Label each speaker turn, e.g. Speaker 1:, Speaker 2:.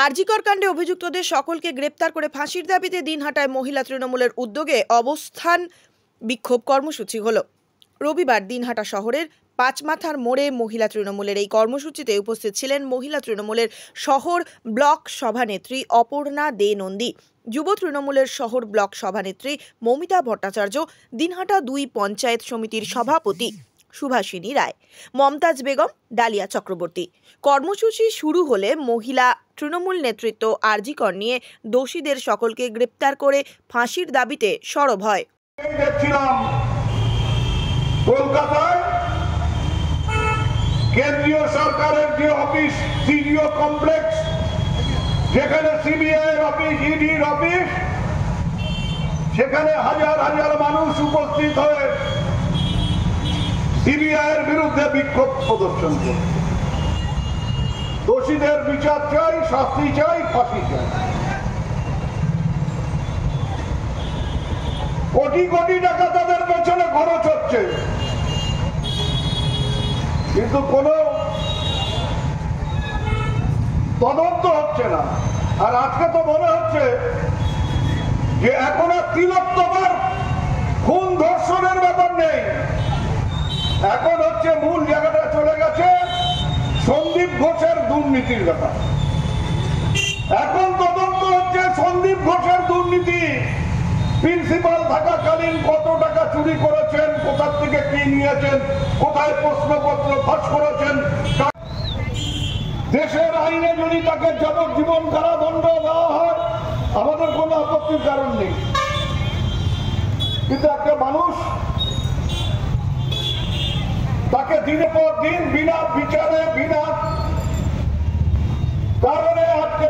Speaker 1: আরজিকর কাণ্ডে অভিযুক্তদের সকলকে গ্রেপ্তার করে ফাঁসির দাবিতে দিনহাটায় মহিলা তৃণমূলের উদ্যোগে অবস্থান বিক্ষোভ কর্মসূচি হলো। রবিবার দিনহাটা শহরের পাঁচমাথার মোড়ে মহিলা তৃণমূলের এই কর্মসূচিতে উপস্থিত ছিলেন মহিলা তৃণমূলের শহর ব্লক সভানেত্রী অপর্ণা দে নন্দী, যুব তৃণমূলের শহর ব্লক সভানেত্রী মমিতা ভট্টাচার্য, দিনহাটা ২ পঞ্চায়েত সমিতির সভাপতি সুভাষিনী রায়, মমতাজ বেগম, ডালিয়া চক্রবর্তী। কর্মসূচি শুরু হলে মহিলা তৃণমূল নেতৃত্ব আরজিকর নিয়ে দোষীদের সকলকে গ্রেপ্তার করে ফাঁসির দাবিতে সরব হয়।
Speaker 2: কলকাতায় কেন্দ্রীয় সরকারের যে অফিস সিডিও কমপ্লেক্স, যেখানে সিবিআই এর অফিস, ইডির অফিস, সেখানে হাজার হাজার মানুষ উপস্থিত হয়ে সিবিআই এর বিরুদ্ধে বিক্ষোভ প্রদর্শন করে। দোষীদের বিচার চাই, শাস্তি চাই, ফাঁসি চাই। কোটি কোটি টাকা তাদের পেছনে খরচ হচ্ছে, কিন্তু কোনো তদন্ত হচ্ছে না। আর আজকে তো মনে হচ্ছে যে এখন আর তিলোত্তমার খুন ধর্ষণের ব্যাপার নেই, এখন হচ্ছে মূল জায়গাটা চলে গেছে সন্দীপ ঘোষের দুর্নীতির ব্যাপার। এখন তদন্ত হচ্ছে সন্দীপ ঘোষের দুর্নীতি, প্রিন্সিপাল থাকাকালীন কত টাকা চুরি করেছেন, কোথা থেকে কি নিয়েছেন, কোথায় প্রশ্নপত্র ফাঁস করেছেন। দেশের আইনে যদি তাকে যাবজ্জীবন কারাদণ্ড দেওয়া হয় আমাদের কোনো আপত্তির কারণ নেই, কিন্তু একটা মানুষ তাকে দিনের পর দিন বিনা বিচারে বিনা কারণে আটকে